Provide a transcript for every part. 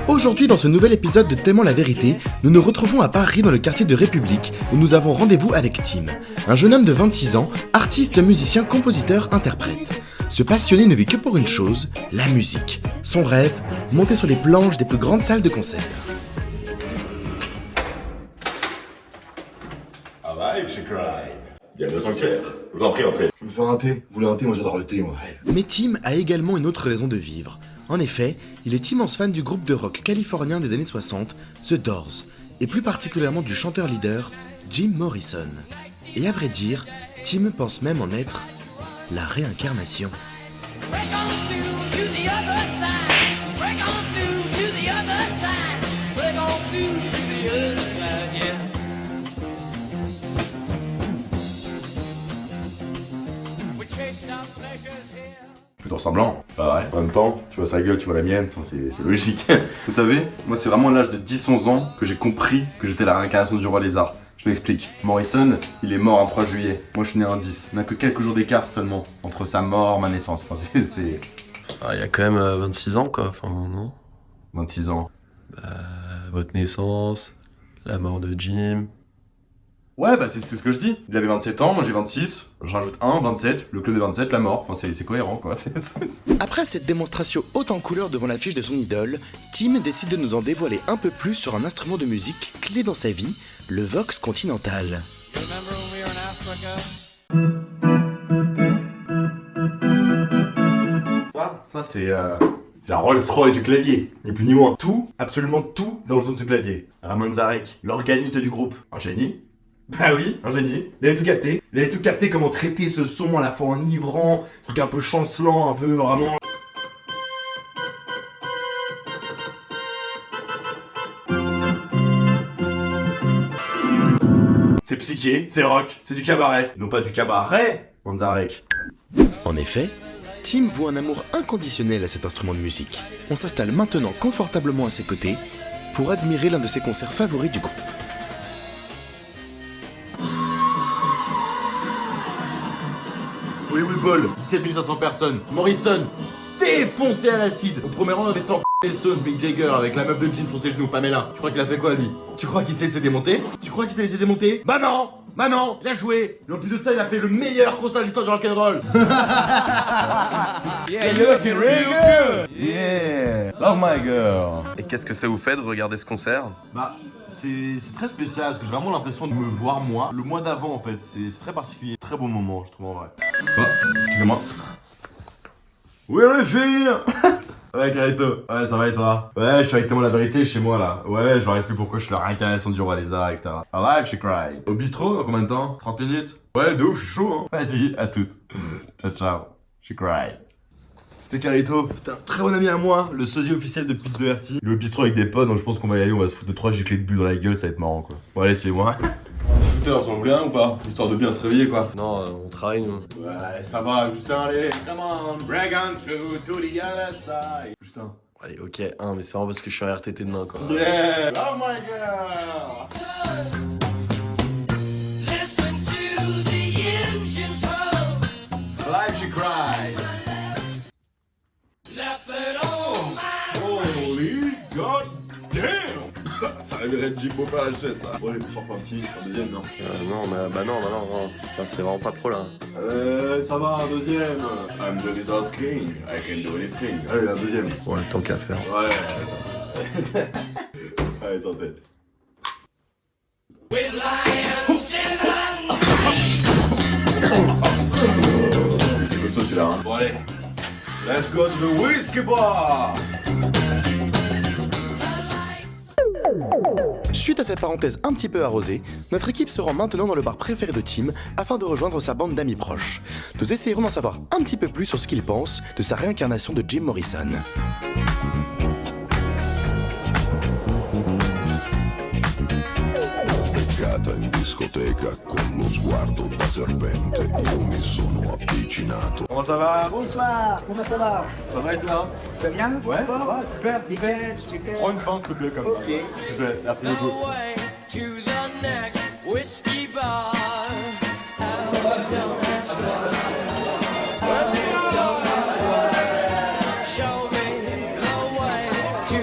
Aujourd'hui, dans ce nouvel épisode de Tellement la vérité, nous nous retrouvons à Paris dans le quartier de République où nous avons rendez-vous avec Tim, un jeune homme de 26 ans, artiste, musicien, compositeur, interprète. Ce passionné ne vit que pour une chose, la musique. Son rêve, monter sur les planches des plus grandes salles de concert. Alright, she cried. Bienvenue sans clair. Je vous en prie, entrez. Je vais me faire un thé. Vous voulez un thé? Moi j'adore le thé, moi. Mais Tim a également une autre raison de vivre. En effet, il est immense fan du groupe de rock californien des années 60, The Doors, et plus particulièrement du chanteur-leader Jim Morrison. Et à vrai dire, Tim pense même en être la réincarnation. Plutôt ressemblant. Bah ouais. En même temps, tu vois sa gueule, tu vois la mienne, enfin c'est logique. Vous savez, moi c'est vraiment à l'âge de 10-11 ans que j'ai compris que j'étais la réincarnation du roi lézard. Je m'explique. Morrison, il est mort un 3 juillet. Moi je suis né un 10. On n'a que quelques jours d'écart seulement entre sa mort et ma naissance. Enfin c'est... Ah, il y a quand même 26 ans quoi, enfin non? 26 ans. Votre naissance, la mort de Jim... Ouais, bah c'est ce que je dis. Il avait 27 ans, moi j'ai 26. Je rajoute 1, 27, le club des 27, la mort. Enfin c'est cohérent quoi. Après cette démonstration haute en couleur devant l'affiche de son idole, Tim décide de nous en dévoiler un peu plus sur un instrument de musique clé dans sa vie, le Vox Continental. Ça c'est la Rolls-Royce du clavier, ni plus ni moins. Tout, absolument tout dans le son de ce clavier. Ramon Zarek, l'organiste du groupe, un génie. Bah oui, un génie. Il avait tout capté. Il avait tout capté comment traiter ce son à la fois enivrant, truc un peu chancelant, un peu vraiment... C'est psyché, c'est rock, c'est du cabaret. Non pas du cabaret, Manzarek. En effet, Tim voue un amour inconditionnel à cet instrument de musique. On s'installe maintenant confortablement à ses côtés pour admirer l'un de ses concerts favoris du groupe. Hollywood Bowl, 17 500 personnes. Morrison, défoncé à l'acide. Au premier rang, on avait Stan les Stones, Mick Jagger, avec la meuf de jean sur ses genoux, Pamela. Tu crois qu'il a fait quoi, lui? Tu crois qu'il s'est laissé démonter? Tu crois qu'il s'est laissé démonter? Bah non, il a joué. Et en plus de ça, il a fait le meilleur concert de l'histoire du rock'n'roll. Yeah, you're looking real good! Yeah, love my girl. Et qu'est-ce que ça vous fait de regarder ce concert? Bah, c'est très spécial, parce que j'ai vraiment l'impression de me voir moi, le mois d'avant en fait. C'est très particulier, très beau moment, je trouve en vrai. Oh, excusez-moi. Oui, les filles. Ouais, Carito. Ouais, ça va et toi? Ouais, je suis avec Tellement la vérité chez moi là. Ouais, je leur explique pourquoi je suis la réincarnation du roi lézard, etc. Alive, she cried. Au bistrot, dans combien de temps? 30 minutes? Ouais, de ouf, je suis chaud, hein. Vas-y, à toutes. Ciao, ciao. She cried. C'était Carito. C'était un très bon ami à moi, le sosie officiel de Pete Doherty. Il est au bistrot avec des potes, donc je pense qu'on va y aller, on va se foutre de 3 giclées de bulles dans la gueule, ça va être marrant quoi. Bon, allez, suivez-moi. Shooter, vous en voulez un ou pas? Histoire de bien se réveiller quoi. Non, on travaille nous. Ouais, ça va, Justin, allez. Come on, break on through to the other side. Justin. Allez, ok, mais c'est vraiment parce que je suis en RTT demain quoi. Yeah! Oh my girl! Listen to the engines hum. Life she cried. Left it on my Holy god damn! Ça réveillerait Jimbo par la chaise ça. Ouais, pour faire un petit, un deuxième, non? Non, ça c'est vraiment pas trop là. Ça va, un deuxième. I'm the Lizard King, I can do anything. Allez, un deuxième. Ouais, tant qu'à faire. Ouais. Allez, santé. with lions in C'est costaud celui-là, hein. Bon, allez. Let's go to the whiskey bar! Suite à cette parenthèse un petit peu arrosée, notre équipe se rend maintenant dans le bar préféré de Tim afin de rejoindre sa bande d'amis proches. Nous essayerons d'en savoir un petit peu plus sur ce qu'il pense de sa réincarnation de Jim Morrison. In discoteca con lo sguardo da serpente io mi sono avvicinato. Comment ça va? Bonsoir, comment ça va? Ça va et toi? Ça va bien? Ouais, ça va, super, Super. Prends une pince, s'il te plaît, comme ça. Ok. Ouais, merci beaucoup. away to the next whiskey bar. Show me the way to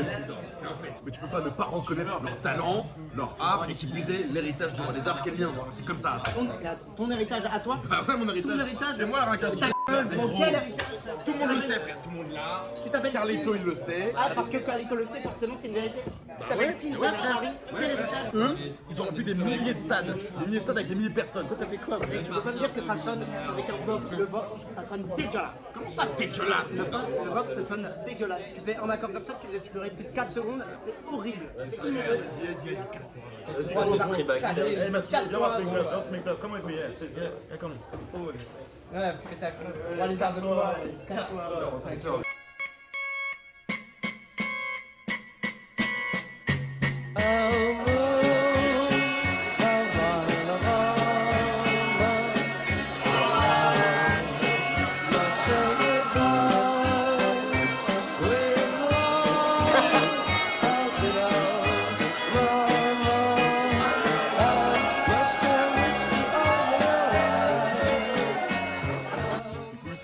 C'est un fait. Mais tu peux pas ne pas reconnaître leur talent, leur art et qui plus est l'héritage du roi des arts qu'est le mien. C'est comme ça. Ton héritage à toi? Bah ouais, mon héritage. Ton héritage? C'est moi la réincarnation. Bon, quel héritage? Tout le monde le sait, frère. Tout le monde là. Tu t'appelles Carlito, il le sait. Ah, parce que Carlito le sait, forcément, c'est une vérité. Tu t'appelles Tim, ouais, Harry, quel héritage? Eux, ils ont rempli des milliers de stades. Des milliers de stades avec des milliers de personnes. Toi, t'as fait quoi? Et tu peux pas me dire que ça sonne avec un Vox, le Vox, ça sonne dégueulasse. Comment ça, dégueulasse? Le Vox, ça sonne dégueulasse. Si tu fais un accord comme ça, tu le laisses durer plus de 4 secondes, c'est horrible. C'est inhumain. Vas-y, casse-toi. Come with me, yeah, come. Ouais, parce que t'as con. On va les arts de moi, casse-toi.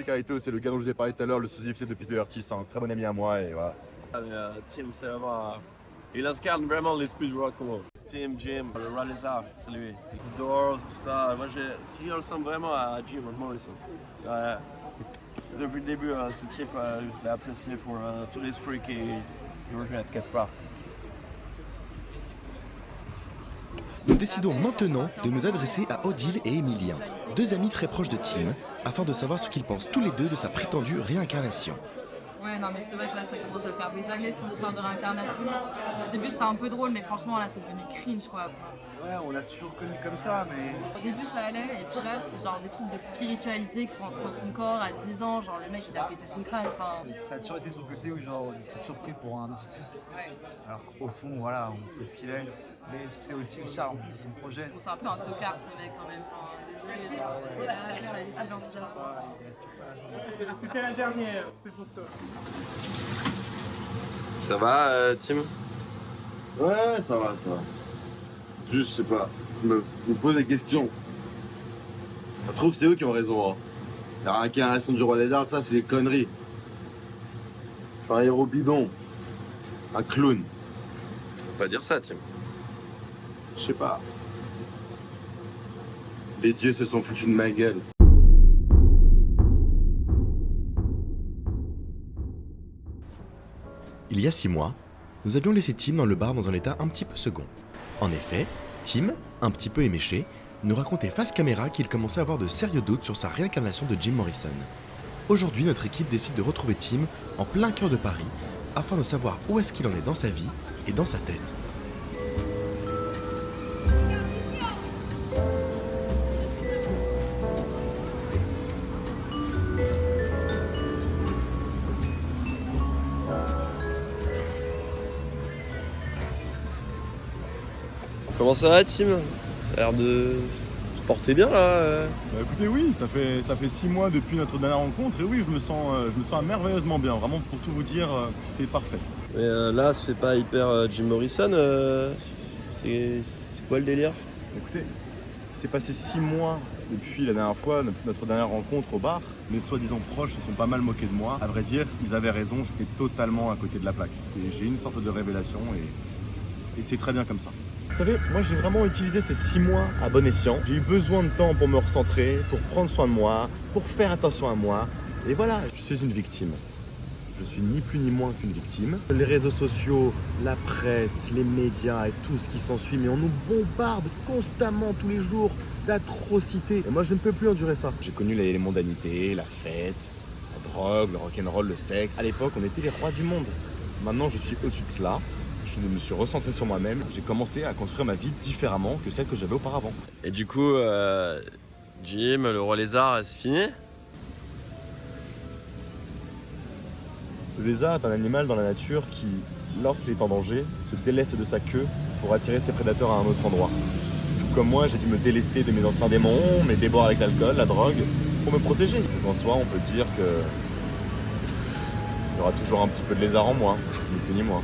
Carlito, c'est le gars dont je vous ai parlé tout à l'heure, le sous-IFC de Peter Hurtis, un très bon ami à moi et voilà. Tim, c'est vraiment. Il incarne vraiment l'esprit du rock and roll. Tim, Jim, le roi des arts, c'est lui. C'est The Doors, tout ça. Moi, j'y ressemble vraiment à Jim Morrison. Depuis le début, ce type, je l'ai apprécié pour tout l'esprit qu'il regrette quelque part. Nous décidons maintenant de nous adresser à Odile et Emilien, deux amis très proches de Tim, afin de savoir ce qu'ils pensent tous les deux de sa prétendue réincarnation. Ouais, non, mais c'est vrai que là, ça commence à faire des années sur l'histoire de réincarnation. Au début, c'était un peu drôle, mais franchement, là, c'est devenu cringe, quoi. Ouais, on l'a toujours connu comme ça, mais... Au début, ça allait, et puis là, c'est genre des trucs de spiritualité qui sont rentrés dans son corps à 10 ans. Genre, le mec, il a pété son crâne, enfin... Ça a toujours été son côté où, genre, il s'est toujours pris pour un artiste. Ouais. Alors qu'au fond, voilà, on sait ce qu'il est. Mais c'est aussi le charme de son projet. Bon, c'est un peu un tocard, ce mec, quand même. Enfin, désolé, genre, t'es là, t'as dit en tout cas. C'était la dernière, c'est pour toi. Ça va, Tim? Ouais, ça va. Juste, je sais pas, je me pose la question. Ça se trouve, c'est eux qui ont raison. Hein. La réincarnation du roi des arts, ça, c'est des conneries. Je suis un héros bidon. Un clown. Faut pas dire ça, Tim. Je sais pas. Les dieux se sont foutus de ma gueule. Il y a 6 mois, nous avions laissé Tim dans le bar dans un état un petit peu second. En effet, Tim, un petit peu éméché, nous racontait face caméra qu'il commençait à avoir de sérieux doutes sur sa réincarnation de Jim Morrison. Aujourd'hui, notre équipe décide de retrouver Tim en plein cœur de Paris, afin de savoir où est-ce qu'il en est dans sa vie et dans sa tête. Comment ça va, Tim? Ça a l'air de se porter bien là. Bah écoutez, oui, ça fait 6 mois depuis notre dernière rencontre et oui, je me sens merveilleusement bien. Vraiment, pour tout vous dire, c'est parfait. Mais là, ça fait pas hyper Jim Morrison. C'est quoi le délire? Écoutez, c'est passé 6 mois depuis la dernière fois, notre dernière rencontre au bar. Mes soi-disant proches se sont pas mal moqués de moi. À vrai dire, ils avaient raison, j'étais totalement à côté de la plaque. Et j'ai eu une sorte de révélation et c'est très bien comme ça. Vous savez, moi j'ai vraiment utilisé ces 6 mois à bon escient. J'ai eu besoin de temps pour me recentrer, pour prendre soin de moi, pour faire attention à moi. Et voilà, je suis une victime. Je suis ni plus ni moins qu'une victime. Les réseaux sociaux, la presse, les médias et tout ce qui s'ensuit, mais on nous bombarde constamment tous les jours d'atrocités. Et moi je ne peux plus endurer ça. J'ai connu les mondanités, la fête, la drogue, le rock'n'roll, le sexe. À l'époque, on était les rois du monde. Maintenant, je suis au-dessus de cela. Je me suis recentré sur moi-même. J'ai commencé à construire ma vie différemment que celle que j'avais auparavant. Et du coup, Jim, le roi lézard, c'est fini? Le lézard est un animal dans la nature qui, lorsqu'il est en danger, se déleste de sa queue pour attirer ses prédateurs à un autre endroit. Tout comme moi, j'ai dû me délester de mes anciens démons, mes débords avec l'alcool, la drogue, pour me protéger. Donc en soi, on peut dire que il y aura toujours un petit peu de lézard en moi, ni plus ni moins.